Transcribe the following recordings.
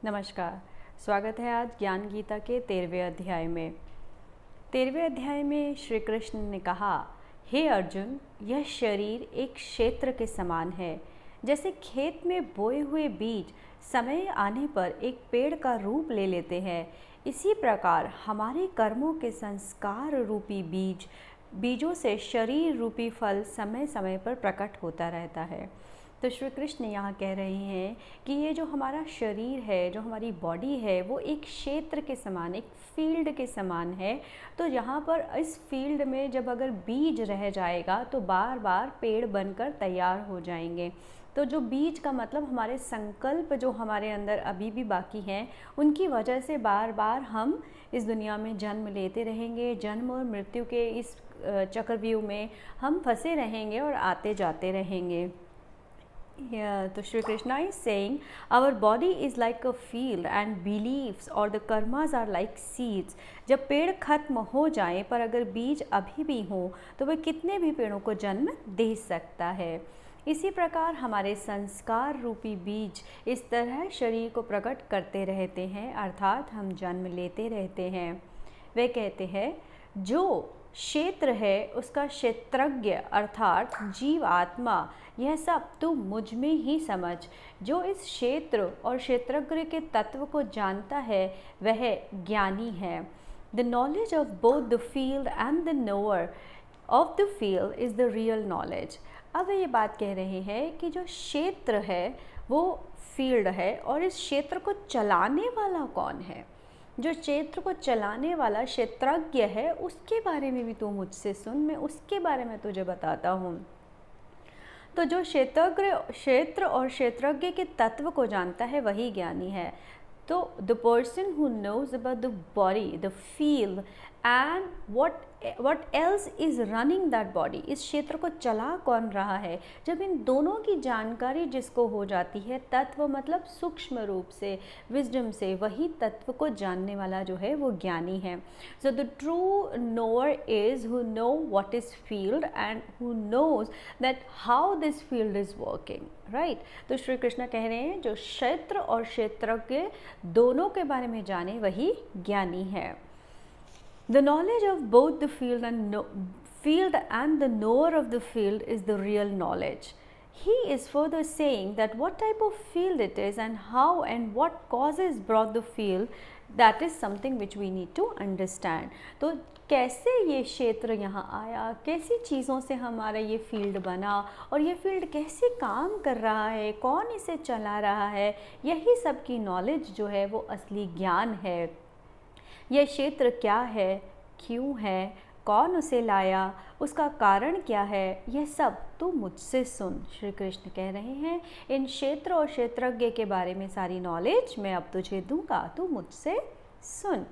नमस्कार। स्वागत है आज ज्ञान गीता के 13वें अध्याय में। 13वें अध्याय में श्री कृष्ण ने कहा, हे अर्जुन, यह शरीर एक क्षेत्र के समान है। जैसे खेत में बोए हुए बीज समय आने पर एक पेड़ का रूप ले लेते हैं, इसी प्रकार हमारे कर्मों के संस्कार रूपी बीजों से शरीर रूपी फल समय समय पर प्रकट होता रहता है। तो श्री कृष्ण यहाँ कह रहे हैं कि ये जो हमारा शरीर है, जो हमारी बॉडी है, वो एक क्षेत्र के समान, एक फील्ड के समान है। तो यहाँ पर इस फील्ड में जब अगर बीज रह जाएगा तो बार बार पेड़ बनकर तैयार हो जाएंगे। तो जो बीज का मतलब हमारे संकल्प जो हमारे अंदर अभी भी बाकी हैं, उनकी वजह से बार बार हम इस दुनिया में जन्म लेते रहेंगे। जन्म और मृत्यु के इस चक्रव्यूह में हम फंसे रहेंगे और आते जाते रहेंगे। तो Shri Krishna is saying our body is like a field and beliefs or the karmas are like seeds. जब पेड़ खत्म हो जाए पर अगर बीज अभी भी हो तो वह कितने भी पेड़ों को जन्म दे सकता है। इसी प्रकार हमारे संस्कार रूपी बीज इस तरह शरीर को प्रकट करते रहते हैं, अर्थात हम जन्म लेते रहते हैं। वे कहते हैं, जो क्षेत्र है उसका क्षेत्रज्ञ अर्थात जीव आत्मा, यह सब तू मुझ में ही समझ। जो इस क्षेत्र और क्षेत्रज्ञ के तत्व को जानता है वह ज्ञानी है। The knowledge of both the field and the knower of the field is the real knowledge. अब ये बात कह रहे हैं कि जो क्षेत्र है वो फील्ड है और इस क्षेत्र को चलाने वाला कौन है। जो क्षेत्र को चलाने वाला क्षेत्रज्ञ है उसके बारे में भी तू मुझसे सुन, मैं उसके बारे में तुझे बताता हूँ। तो जो क्षेत्र और क्षेत्रज्ञ के तत्व को जानता है वही ज्ञानी है। तो the person who knows about the body, the field and what else is running that body, इस क्षेत्र को चला कौन रहा है। जब इन दोनों की जानकारी जिसको हो जाती है, तत्व मतलब सूक्ष्म रूप से, विजडम से, वही तत्व को जानने वाला जो है वो ज्ञानी है। So the true knower is who know what is field and who knows that how this field is working, right. तो श्री कृष्ण कह रहे हैं जो क्षेत्र और क्षेत्रज्ञ दोनों के बारे में जाने वही ज्ञानी है। The knowledge of both the field and the knower of the field is the real knowledge. He is further saying that what type of field it is and how and what causes brought the field, that is something which we need to understand. तो कैसे ये क्षेत्र यहाँ आया, कैसी चीज़ों से हमारा ये फील्ड बना और ये फील्ड कैसे काम कर रहा है, कौन इसे चला रहा है, यही सब की नॉलेज जो है वो असली ज्ञान है। यह क्षेत्र क्या है, क्यों है, कौन उसे लाया, उसका कारण क्या है, यह सब तू मुझसे सुन। श्री कृष्ण कह रहे हैं इन क्षेत्र और क्षेत्रज्ञ के बारे में सारी नॉलेज मैं अब तुझे दूंगा, तू मुझसे सुन।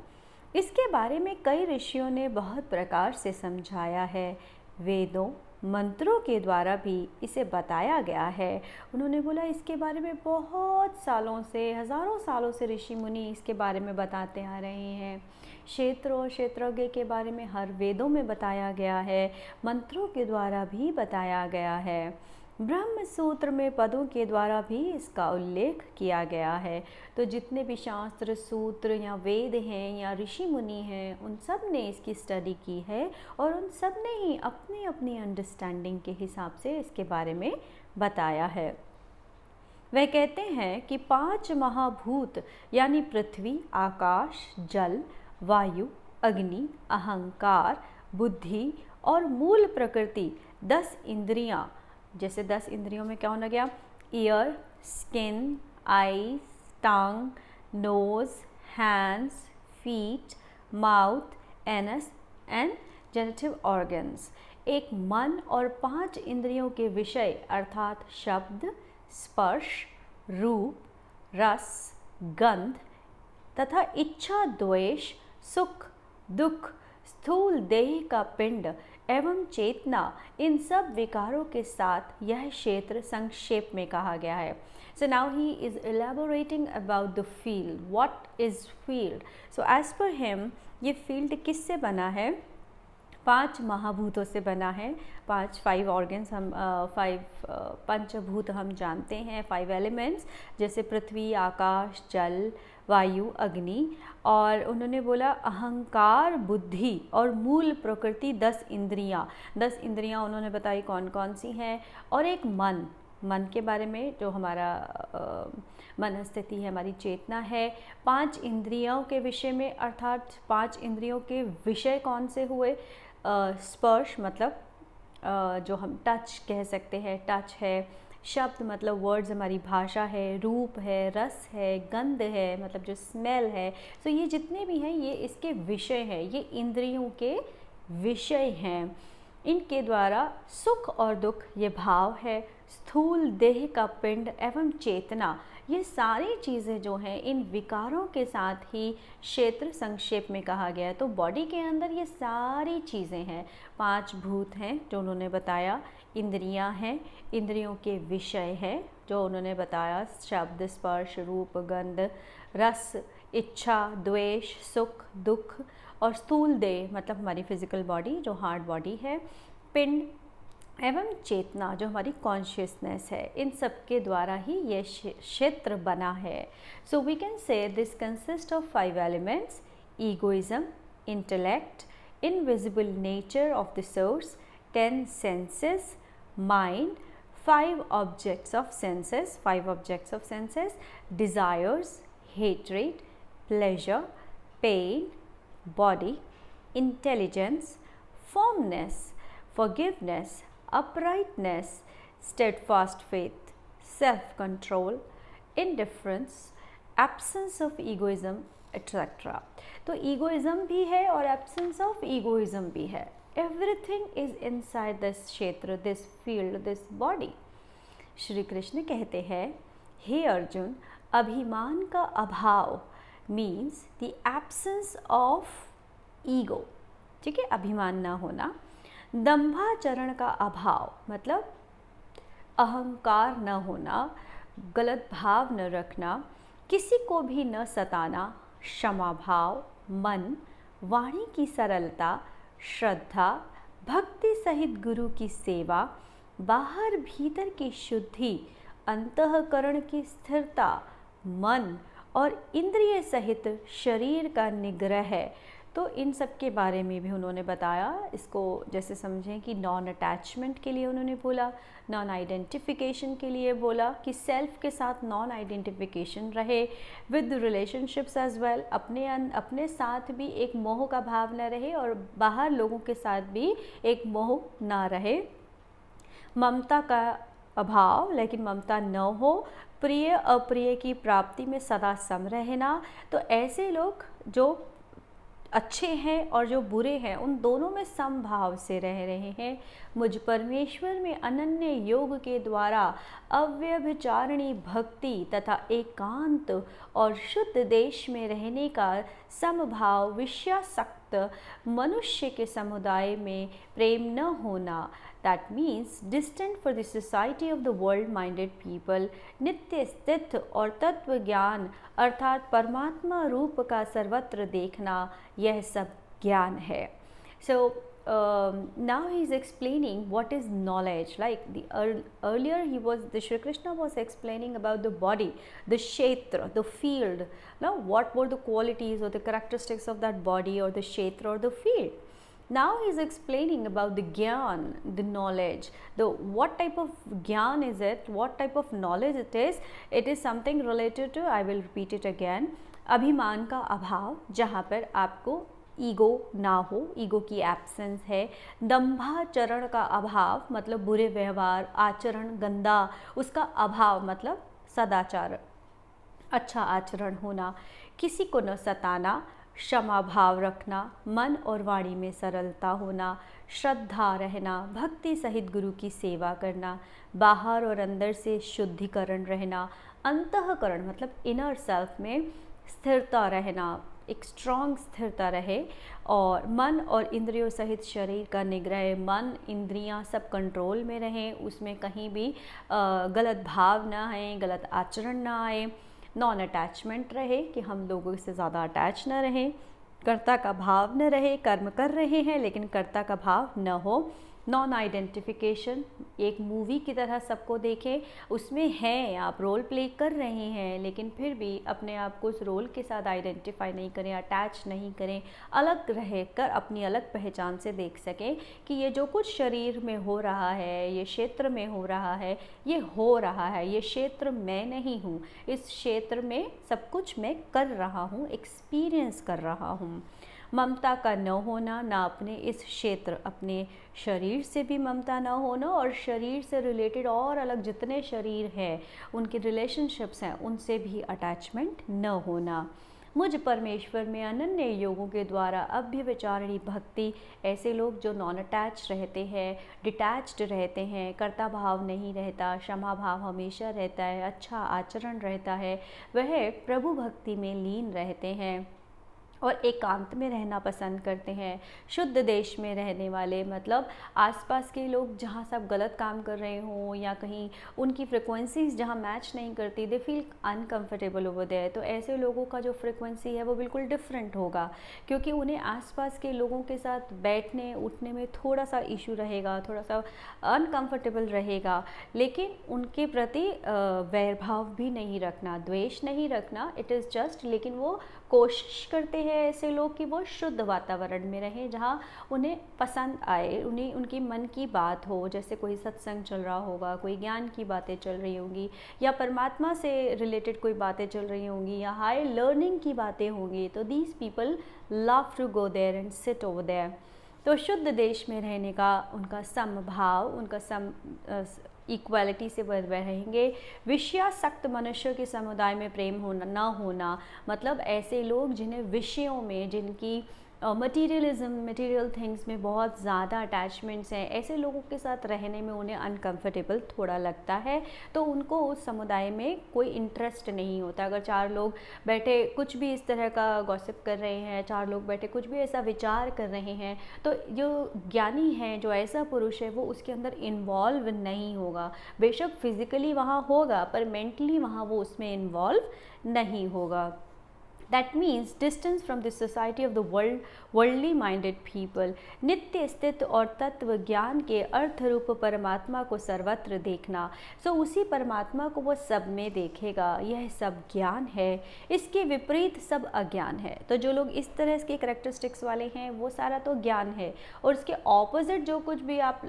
इसके बारे में कई ऋषियों ने बहुत प्रकार से समझाया है। वेदों मंत्रों के द्वारा भी इसे बताया गया है। उन्होंने बोला इसके बारे में बहुत सालों से, हज़ारों सालों से ऋषि मुनि इसके बारे में बताते आ रहे हैं। क्षेत्र और क्षेत्रज्ञ के बारे में हर वेदों में बताया गया है, मंत्रों के द्वारा भी बताया गया है। ब्रह्म सूत्र में पदों के द्वारा भी इसका उल्लेख किया गया है। तो जितने भी शास्त्र, सूत्र या वेद हैं या ऋषि मुनि हैं, उन सब ने इसकी स्टडी की है और उन सब ने ही अपनी अपनी अंडरस्टैंडिंग के हिसाब से इसके बारे में बताया है। वह कहते हैं कि 5 महाभूत यानी पृथ्वी, आकाश, जल, वायु, अग्नि, अहंकार, बुद्धि और मूल प्रकृति 10 इंद्रियां, जैसे 10 इंद्रियों में क्या होना गया, ear, skin, eyes, tongue, nose, hands, feet, mouth, anus and genitive organs, एक मन और 5 इंद्रियों के विषय अर्थात शब्द, स्पर्श, रूप, रस, गंध तथा इच्छा, द्वेष, सुख, दुख, स्थूल देह का पिंड एवं चेतना, इन सब विकारों के साथ यह क्षेत्र संक्षेप में कहा गया है। So now he is elaborating about the field. What is field? So as per him, ये field किससे बना है? 5 महाभूतों से बना है। 5 ऑर्गन्स हम 5 पंचभूत हम जानते हैं, 5 एलिमेंट्स, जैसे पृथ्वी, आकाश, जल, वायु, अग्नि। और उन्होंने बोला अहंकार, बुद्धि और मूल प्रकृति 10 इंद्रियाँ। 10 इंद्रियाँ उन्होंने बताई कौन कौन सी हैं, और एक मन के बारे में, जो हमारा मन स्थिति है, हमारी चेतना है। 5 इंद्रियों के विषय में, अर्थात 5 इंद्रियों के विषय कौन से हुए? स्पर्श मतलब जो हम टच कह सकते हैं, टच है। शब्द मतलब वर्ड्स, हमारी भाषा है। रूप है, रस है, गंध है मतलब जो स्मेल है। तो ये जितने भी हैं ये इसके विषय हैं, ये इंद्रियों के विषय हैं। इनके द्वारा सुख और दुख ये भाव है। स्थूल देह का पिंड एवं चेतना, ये सारी चीज़ें जो हैं इन विकारों के साथ ही क्षेत्र संक्षेप में कहा गया है। तो बॉडी के अंदर ये सारी चीज़ें हैं। 5 भूत हैं जो उन्होंने बताया, इंद्रियां हैं, इंद्रियों के विषय है जो उन्होंने बताया, शब्द, स्पर्श, रूप, गंध, रस, इच्छा, द्वेष, सुख, दुख। और स्थूल देह मतलब हमारी फिजिकल बॉडी जो हार्ड बॉडी है, पिंड एवं चेतना जो हमारी कॉन्शियसनेस है, इन सब के द्वारा ही ये क्षेत्र बना है। So we can say this consist of 5 elements: egoism, intellect, invisible nature of the source, 10 senses, mind, 5 objects of senses, 5 objects of senses, desires, hatred, pleasure, pain, body, intelligence, firmness, forgiveness, uprightness, steadfast faith, self-control, indifference, absence of egoism, etc. तो egoism भी है और absence of egoism भी है. Everything is inside this क्षेत्र, this field, this body. Shri Krishna कहते हैं, हे अर्जुन, अभिमान का अभाव means the absence of ego, ठीक है, अभिमान ना होना। दंभाचरण का अभाव मतलब अहंकार न होना, गलत भाव न रखना, किसी को भी न सताना, क्षमा भाव, मन, वाणी की सरलता, श्रद्धा, भक्ति सहित गुरु की सेवा, बाहर भीतर की शुद्धि, अंतःकरण की स्थिरता, मन और इंद्रिय सहित शरीर का निग्रह है। तो इन सब के बारे में भी उन्होंने बताया। इसको जैसे समझें कि नॉन अटैचमेंट के लिए उन्होंने बोला, नॉन आइडेंटिफिकेशन के लिए बोला कि सेल्फ के साथ नॉन आइडेंटिफिकेशन रहे, विद रिलेशनशिप्स एज वेल, अपने साथ भी एक मोह का भाव न रहे और बाहर लोगों के साथ भी एक मोह ना रहे। ममता का अभाव, लेकिन ममता न हो, प्रिय अप्रिय की प्राप्ति में सदा सम रहना। तो ऐसे लोग जो अच्छे हैं और जो बुरे हैं उन दोनों में समभाव से रह रहे हैं। मुझ परमेश्वर में अनन्य योग के द्वारा अव्यभिचारिणी भक्ति तथा एकांत और शुद्ध देश में रहने का समभाव विषयासक्त मनुष्य के समुदाय में प्रेम न होना, that means distant for the society of the world minded people, नित्य स्थित और तत्व ज्ञान अर्थात परमात्मा रूप का सर्वत्र देखना, यह सब ज्ञान है। So now he is explaining what is knowledge. Like the earlier the Shri Krishna was explaining about the body, the kshetra, the field. Now what were the qualities or the characteristics of that body or the kshetra or the field? Now he is explaining about the gyan, the knowledge. What type of gyan is it? What type of knowledge it is? It is something related to, I will repeat it again, अभिमान का अभाव, जहाँ पर आपको ego ना हो, ego की absence है। दंभाचरण का अभाव मतलब बुरे व्यवहार, आचरण गंदा, उसका अभाव मतलब सदाचार, अच्छा आचरण होना, किसी को न सताना, क्षमा भाव रखना, मन और वाणी में सरलता होना, श्रद्धा रहना, भक्ति सहित गुरु की सेवा करना, बाहर और अंदर से शुद्धिकरण रहना, अंतःकरण मतलब इनर सेल्फ में स्थिरता रहना, एक स्ट्रॉन्ग स्थिरता रहे, और मन और इंद्रियों सहित शरीर का निग्रह, मन इंद्रियां सब कंट्रोल में रहें, उसमें कहीं भी गलत भाव ना आए, गलत आचरण ना आए, नॉन अटैचमेंट रहे कि हम लोगों से ज़्यादा अटैच ना रहें, कर्ता का भाव न रहे, कर्म कर रहे हैं लेकिन कर्ता का भाव न हो। नॉन आइडेंटिफिकेशन, एक मूवी की तरह सबको देखें, उसमें हैं आप, रोल प्ले कर रहे हैं लेकिन फिर भी अपने आप को उस रोल के साथ आइडेंटिफाई नहीं करें, अटैच नहीं करें, अलग रह कर अपनी अलग पहचान से देख सकें कि ये जो कुछ शरीर में हो रहा है, ये क्षेत्र में हो रहा है, ये हो रहा है, ये क्षेत्र मैं नहीं हूँ, इस क्षेत्र में सब कुछ मैं कर रहा हूँ, एक्सपीरियंस कर रहा हूँ। ममता का न होना, ना अपने इस क्षेत्र, अपने शरीर से भी ममता न होना, और शरीर से रिलेटेड और अलग जितने शरीर हैं उनके रिलेशनशिप्स हैं उनसे भी अटैचमेंट न होना। मुझ परमेश्वर में अनन्य योगों के द्वारा अभ्यविचारिणी भक्ति, ऐसे लोग जो नॉन अटैच रहते हैं, डिटैच्ड रहते हैं, कर्ता भाव नहीं रहता, क्षमा भाव हमेशा रहता है, अच्छा आचरण रहता है, वह प्रभु भक्ति में लीन रहते हैं और एकांत में रहना पसंद करते हैं। शुद्ध देश में रहने वाले, मतलब आसपास के लोग जहाँ सब गलत काम कर रहे हों या कहीं उनकी फ्रिक्वेंसीज जहाँ मैच नहीं करती, they feel uncomfortable over there, तो ऐसे लोगों का जो फ्रिक्वेंसी है वो बिल्कुल डिफरेंट होगा, क्योंकि उन्हें आसपास के लोगों के साथ बैठने उठने में थोड़ा सा इशू रहेगा, थोड़ा सा अनकंफर्टेबल रहेगा, लेकिन उनके प्रति वैरभाव भी नहीं रखना, द्वेष नहीं रखना, इट इज़ जस्ट, लेकिन वो कोशिश करते हैं ऐसे लोग कि वो शुद्ध वातावरण में रहें जहाँ उन्हें पसंद आए, उन्हें उनकी मन की बात हो, जैसे कोई सत्संग चल रहा होगा, कोई ज्ञान की बातें चल रही होंगी, या परमात्मा से रिलेटेड कोई बातें चल रही होंगी, या हाई लर्निंग की बातें होंगी, तो these people love to go there and sit over there. तो शुद्ध देश में रहने का उनका समभाव, उनका इक्वालिटी से वह रहेंगे। विषयासक्त मनुष्यों के समुदाय में प्रेम होना ना होना, मतलब ऐसे लोग जिन्हें विषयों में, जिनकी मटीरियलिज्म, मटीरियल थिंग्स में बहुत ज़्यादा अटैचमेंट्स हैं, ऐसे लोगों के साथ रहने में उन्हें अनकंफर्टेबल थोड़ा लगता है, तो उनको उस समुदाय में कोई इंटरेस्ट नहीं होता। अगर चार लोग बैठे कुछ भी इस तरह का गॉसिप कर रहे हैं, चार लोग बैठे कुछ भी ऐसा विचार कर रहे हैं, तो जो ज्ञानी है, जो ऐसा पुरुष है, वो उसके अंदर इन्वॉल्व नहीं होगा। बेशक फिजिकली वहाँ होगा पर मेंटली वहाँ वो उसमें इन्वॉल्व नहीं होगा। That means distance from the society of the worldly minded people। नित्य स्थित और तत्व ज्ञान के अर्थ रूप परमात्मा को सर्वत्र देखना, सो उसी परमात्मा को वो सब में देखेगा, यह सब ज्ञान है, इसके विपरीत सब अज्ञान है। तो जो लोग इस तरह के करेक्टरिस्टिक्स वाले हैं वो सारा तो ज्ञान है, और इसके ऑपोजिट जो कुछ भी आप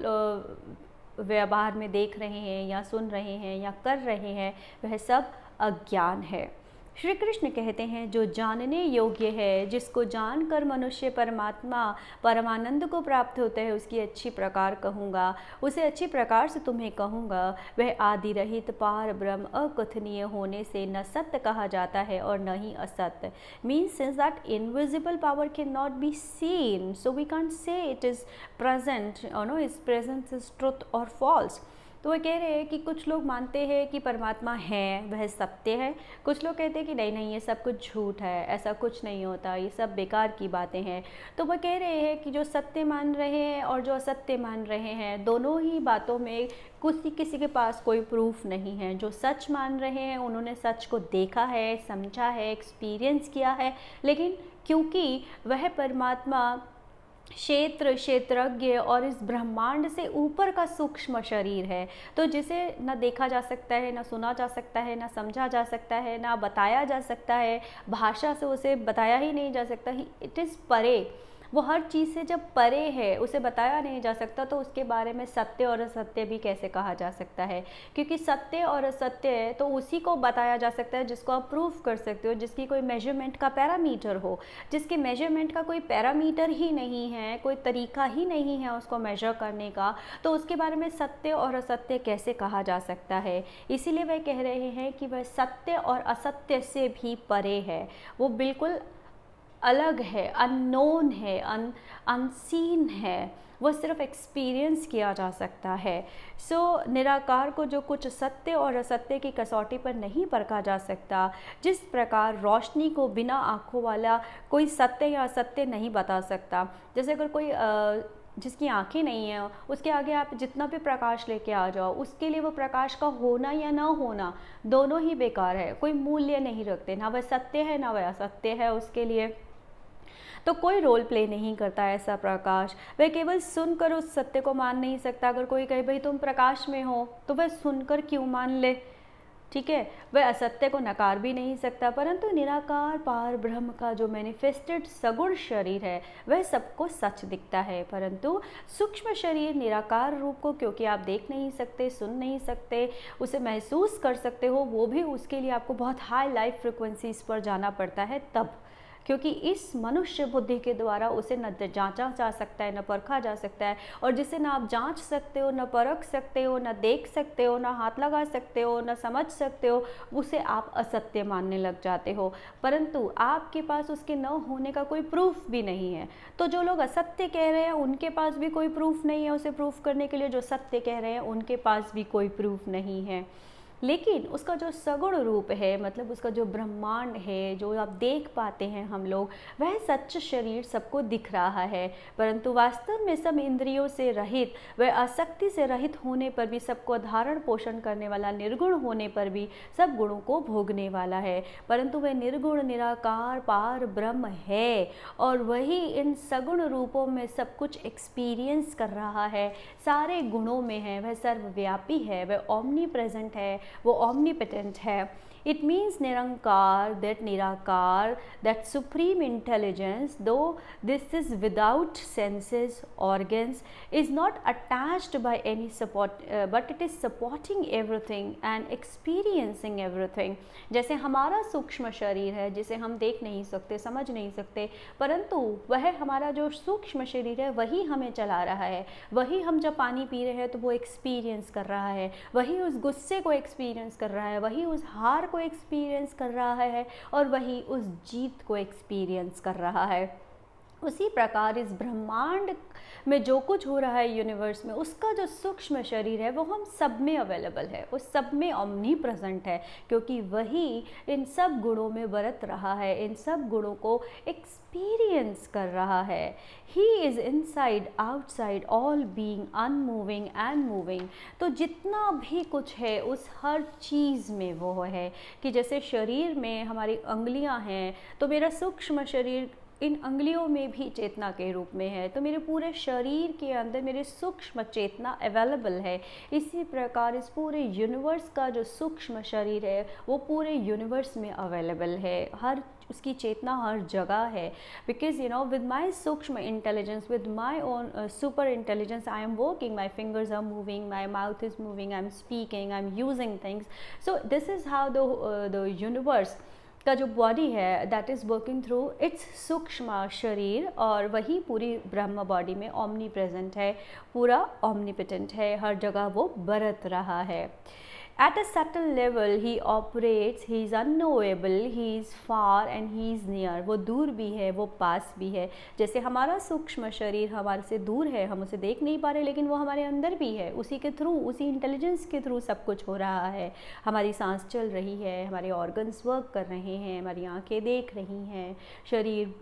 व्यवहार में देख रहे हैं या सुन रहे हैं या कर रहे हैं, वह सब अज्ञान है। श्री कृष्ण कहते हैं, जो जानने योग्य है, जिसको जानकर मनुष्य परमात्मा परमानंद को प्राप्त होता है, उसकी अच्छी प्रकार कहूँगा, उसे अच्छी प्रकार से तुम्हें कहूँगा, वह आदि रहित पार ब्रह्म अकथनीय होने से न सत्य कहा जाता है और न ही असत्य। Means since that invisible power can not be seen, so we can't say it is present, no is presence is truth और फॉल्स। तो वो कह रहे हैं कि कुछ लोग मानते हैं कि परमात्मा है, वह सत्य है, कुछ लोग कहते हैं कि नहीं नहीं ये सब कुछ झूठ है, ऐसा कुछ नहीं होता, ये सब बेकार की बातें हैं। तो वह कह रहे हैं कि जो सत्य मान रहे हैं और जो असत्य मान रहे हैं, दोनों ही बातों में किसी के पास कोई प्रूफ नहीं है। जो सच मान रहे हैं उन्होंने सच को देखा है, समझा है, एक्सपीरियंस किया है, लेकिन क्योंकि वह परमात्मा क्षेत्रज्ञ और इस ब्रह्मांड से ऊपर का सूक्ष्म शरीर है, तो जिसे ना देखा जा सकता है, ना सुना जा सकता है, ना समझा जा सकता है, ना बताया जा सकता है, भाषा से उसे बताया ही नहीं जा सकता। इट इज़ परे, वो हर चीज़ से जब परे है, उसे बताया नहीं जा सकता, तो उसके बारे में सत्य और असत्य भी कैसे कहा जा सकता है? क्योंकि सत्य और असत्य है तो उसी को बताया जा सकता है जिसको आप प्रूफ कर सकते हो, जिसकी कोई मेजरमेंट का पैरामीटर हो। जिसके मेजरमेंट का कोई पैरामीटर ही नहीं है, कोई तरीका ही नहीं है उसको मेजर करने का, तो उसके बारे में सत्य और असत्य कैसे कहा जा सकता है? इसीलिए वह कह रहे हैं कि वह सत्य और असत्य से भी परे है, वो बिल्कुल अलग है, अननोन है, अनसीन है, वो सिर्फ एक्सपीरियंस किया जा सकता है। सो निराकार को जो कुछ सत्य और असत्य की कसौटी पर नहीं परखा जा सकता, जिस प्रकार रोशनी को बिना आँखों वाला कोई सत्य या असत्य नहीं बता सकता। जैसे अगर कोई जिसकी आंखें नहीं हैं, उसके आगे आप जितना भी प्रकाश लेके आ जाओ, उसके लिए वो प्रकाश का होना या ना होना दोनों ही बेकार है, कोई मूल्य नहीं रखते, ना वह सत्य है ना वह असत्य है उसके लिए। तो कोई रोल प्ले नहीं करता ऐसा प्रकाश। वह केवल सुनकर उस सत्य को मान नहीं सकता। अगर कोई कहे भाई तुम प्रकाश में हो, तो वह सुनकर क्यों मान ले, ठीक है। वह असत्य को नकार भी नहीं सकता। परंतु निराकार पार ब्रह्म का जो मैनिफेस्टेड सगुण शरीर है वह सबको सच दिखता है। परंतु सूक्ष्म शरीर निराकार रूप को क्योंकि आप देख नहीं सकते, सुन नहीं सकते, उसे महसूस कर सकते हो, वो भी उसके लिए आपको बहुत हाई लाइफ फ्रिक्वेंसीज पर जाना पड़ता है तब, क्योंकि इस मनुष्य बुद्धि के द्वारा उसे न जांचा जा सकता है, न परखा जा सकता है। और जिसे ना आप जांच सकते हो, न परख सकते हो, न देख सकते हो, न हाथ लगा सकते हो, न समझ सकते हो, उसे आप असत्य मानने लग जाते हो। परंतु आपके पास उसके न होने का कोई प्रूफ भी नहीं है। तो जो लोग असत्य कह रहे हैं उनके पास भी कोई प्रूफ नहीं है उसे प्रूफ करने के लिए, जो सत्य कह रहे हैं उनके पास भी कोई प्रूफ नहीं है। लेकिन उसका जो सगुण रूप है, मतलब उसका जो ब्रह्मांड है, जो आप देख पाते हैं हम लोग, वह सच्च शरीर सबको दिख रहा है। परंतु वास्तव में सब इंद्रियों से रहित, वह आसक्ति से रहित होने पर भी, सबको धारण पोषण करने वाला, निर्गुण होने पर भी सब गुणों को भोगने वाला है। परंतु वह निर्गुण निराकार पार ब्रह्म है और वही इन सगुण रूपों में सब कुछ एक्सपीरियंस कर रहा है, सारे गुणों में है, वह सर्वव्यापी है, वह ओमनी प्रेजेंट है, वो omnipotent है। It means निरंकार, that निराकार, that supreme intelligence, though this is without senses, organs, is not attached by any support, but it is supporting everything and experiencing everything। जैसे हमारा सूक्ष्म शरीर है जिसे हम देख नहीं सकते, समझ नहीं सकते, परंतु वह हमारा जो सूक्ष्म शरीर है वही हमें चला रहा है। वही हम जब पानी पी रहे हैं तो वो एक्सपीरियंस कर रहा है, वही उस गुस्से को एक्सपीरियंस कर रहा है, वही उस हार को एक्सपीरियंस कर रहा है और वही उस जीत को एक्सपीरियंस कर रहा है। उसी प्रकार इस ब्रह्मांड में जो कुछ हो रहा है यूनिवर्स में, उसका जो सूक्ष्म शरीर है वो हम सब में अवेलेबल है, वो सब में ओमनी प्रेजेंट है, क्योंकि वही इन सब गुणों में बरत रहा है, इन सब गुणों को एक्सपीरियंस कर रहा है। He is inside outside all being unmoving and moving. तो जितना भी कुछ है उस हर चीज़ में वो है कि जैसे शरीर में हमारी अंगुलियां हैं, तो मेरा सूक्ष्म शरीर इन अंगुलियों में भी चेतना के रूप में है, तो मेरे पूरे शरीर के अंदर मेरी सूक्ष्म चेतना अवेलेबल है। इसी प्रकार इस पूरे यूनिवर्स का जो सूक्ष्म शरीर है वो पूरे यूनिवर्स में अवेलेबल है, हर उसकी चेतना हर जगह है। Because you know with my सूक्ष्म intelligence, with my own super intelligence, I am working, my fingers are moving, my mouth is moving, I am speaking, I am using things. So this is how the universe का जो body है that is working through its सूक्ष्म शरीर, और वही पूरी ब्रह्म body में omni present है, पूरा ओमनीपोटेंट है, हर जगह वो बरत रहा है। At a subtle level he operates, he is unknowable, he is far and he is near। वो दूर भी है, वो पास भी है। जैसे हमारा सूक्ष्म शरीर हमारे से दूर है, हम उसे देख नहीं पा रहे, लेकिन वो हमारे अंदर भी है, उसी के थ्रू, उसी इंटेलिजेंस के थ्रू सब कुछ हो रहा है। हमारी सांस चल रही है, हमारे ऑर्गन्स वर्क कर रहे हैं, हमारी आंखें देख रही हैं, शरीर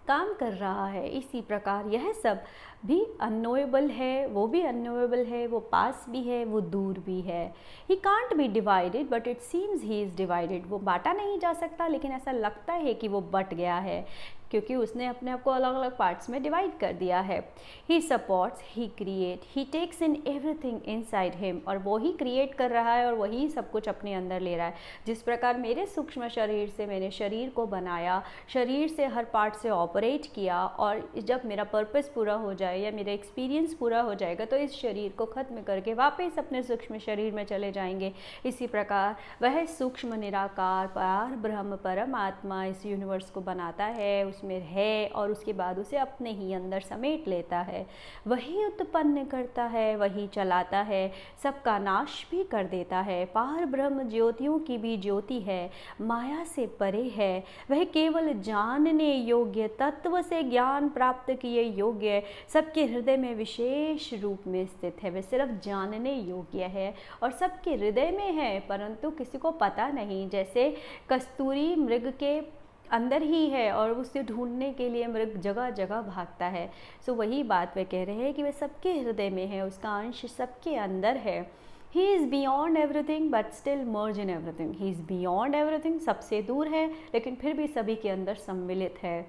काम कर रहा है। इसी प्रकार यह सब भी अननोएबल है, वो भी अननोएबल है, वो पास भी है, वो दूर भी है। He can't be divided but it seems he is divided. वो बांटा नहीं जा सकता, लेकिन ऐसा लगता है कि वो बट गया है, क्योंकि उसने अपने आप को अलग अलग पार्ट्स में डिवाइड कर दिया है। He supports, he create, he takes in everything inside him. और वो ही क्रिएट कर रहा है और वही सब कुछ अपने अंदर ले रहा है। जिस प्रकार मेरे सूक्ष्म शरीर से मैंने शरीर को बनाया, शरीर से हर पार्ट से ऑपरेट किया, और जब मेरा पर्पस पूरा हो जाए या मेरा एक्सपीरियंस पूरा हो जाएगा तो इस शरीर को ख़त्म करके वापस अपने सूक्ष्म शरीर में चले जाएंगे। इसी प्रकार वह सूक्ष्म निराकार पार ब्रह्म परमात्मा इस यूनिवर्स को बनाता है, उसमें है, और उसके बाद उसे अपने ही अंदर समेट लेता है। वही उत्पन्न करता है, वही चलाता है, सबका नाश भी कर देता है। पार ब्रह्म ज्योतियों की भी ज्योति है, माया से परे है। वह केवल जानने योग्य, तत्व से ज्ञान प्राप्त किए योग्य, सबके हृदय में विशेष रूप में स्थित है। वह सिर्फ जानने योग्य है और सबके हृदय में है, परंतु किसी को पता नहीं। जैसे कस्तूरी मृग के अंदर ही है और उसे ढूंढने के लिए मृग जगह जगह भागता है। सो वही बात वे कह रहे हैं कि वह सबके हृदय में है, उसका अंश सबके अंदर है। He is beyond everything but still merge in everything। He is beyond everything, सबसे दूर है लेकिन फिर भी सभी के अंदर सम्मिलित है।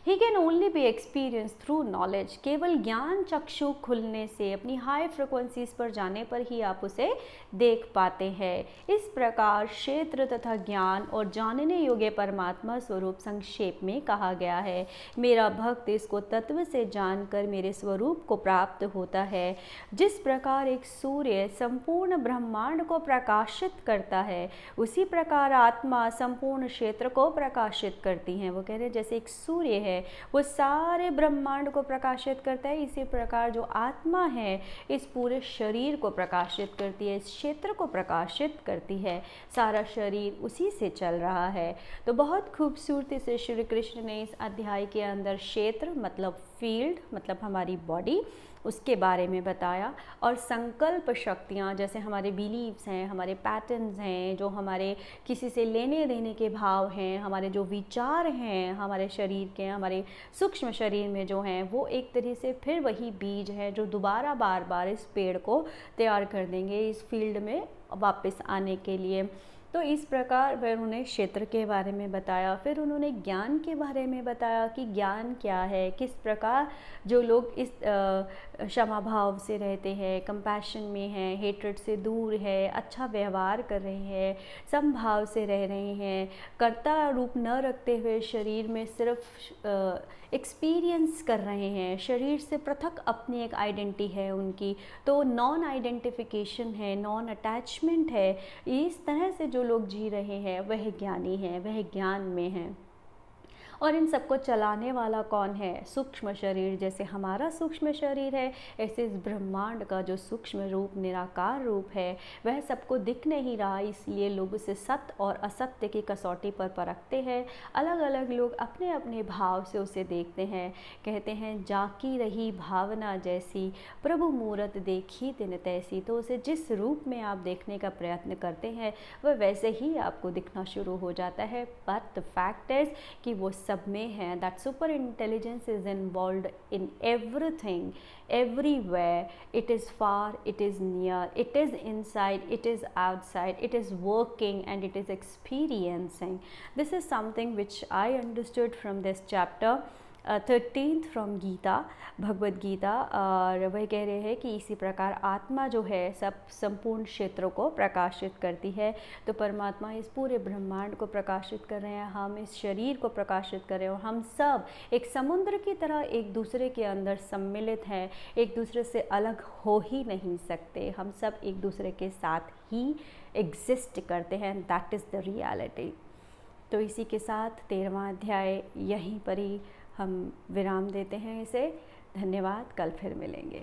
He can only B experience through knowledge. केवल ज्ञान चक्षु खुलने से, अपनी हाई फ्रिक्वेंसीज पर जाने पर ही आप उसे देख पाते हैं। इस प्रकार क्षेत्र तथा ज्ञान और जानने योग्य परमात्मा स्वरूप संक्षेप में कहा गया है। मेरा भक्त इसको तत्व से जानकर मेरे स्वरूप को प्राप्त होता है। जिस प्रकार एक सूर्य संपूर्ण ब्रह्मांड को प्रकाशित करता है, उसी प्रकार आत्मा संपूर्ण क्षेत्र को प्रकाशित करती है। वो कह रहे हैं जैसे एक सूर्य है वो सारे ब्रह्मांड को प्रकाशित करता है, इसी प्रकार जो आत्मा है इस पूरे शरीर को प्रकाशित करती है, इस क्षेत्र को प्रकाशित करती है। सारा शरीर उसी से चल रहा है। तो बहुत खूबसूरती से श्री कृष्ण ने इस अध्याय के अंदर क्षेत्र मतलब फील्ड मतलब हमारी बॉडी, उसके बारे में बताया। और संकल्प शक्तियाँ जैसे हमारे बिलीव्स हैं, हमारे पैटर्न्स हैं, जो हमारे किसी से लेने देने के भाव हैं, हमारे जो विचार हैं हमारे शरीर के, हमारे सूक्ष्म शरीर में जो हैं, वो एक तरह से फिर वही बीज है जो दोबारा बार बार इस पेड़ को तैयार कर देंगे इस फील्ड में वापस आने के लिए। तो इस प्रकार फिर उन्होंने क्षेत्र के बारे में बताया। फिर उन्होंने ज्ञान के बारे में बताया कि ज्ञान क्या है, किस प्रकार जो लोग इस क्षमा भाव से रहते हैं, कंपैशन में हैं, हेट्रेड से दूर है, अच्छा व्यवहार कर रहे हैं, समभाव से रह रहे हैं, कर्ता रूप न रखते हुए शरीर में सिर्फ एक्सपीरियंस कर रहे हैं, शरीर से पृथक अपनी एक आइडेंटिटी है उनकी, तो नॉन आइडेंटिफिकेशन है, नॉन अटैचमेंट है। इस तरह से जो लोग जी रहे हैं वह ज्ञानी हैं, वह ज्ञान में हैं। और इन सबको चलाने वाला कौन है? सूक्ष्म शरीर। जैसे हमारा सूक्ष्म शरीर है, ऐसे इस ब्रह्मांड का जो सूक्ष्म रूप निराकार रूप है वह सबको दिख नहीं रहा, इसलिए लोग उसे सत्य और असत्य की कसौटी पर परखते हैं। अलग अलग लोग अपने अपने भाव से उसे देखते हैं। कहते हैं जाकी रही भावना जैसी, प्रभु मूरत देखी तिन तैसी। तो उसे जिस रूप में आप देखने का प्रयत्न करते हैं वह वैसे ही आपको दिखना शुरू हो जाता है। बट द फैक्ट इज कि वो सब में है। That super intelligence is involved in everything, everywhere. It is far, it is near, it is inside, it is outside, it is working and it is experiencing. This is something which I understood from this chapter 13th from Gita, Bhagavad Gita. और वह कह रहे हैं कि इसी प्रकार आत्मा जो है सब संपूर्ण क्षेत्रों को प्रकाशित करती है। तो परमात्मा इस पूरे ब्रह्मांड को प्रकाशित कर रहे हैं, हम इस शरीर को प्रकाशित कर रहे हैं, और हम सब एक समुद्र की तरह एक दूसरे के अंदर सम्मिलित हैं, एक दूसरे से अलग हो ही नहीं सकते। हम सब एक दूसरे के साथ ही एग्जिस्ट करते हैं, दैट इज़ द रियलिटी। तो इसी के साथ 13वां अध्याय यहीं पर ही हम विराम देते हैं इसे। धन्यवाद, कल फिर मिलेंगे।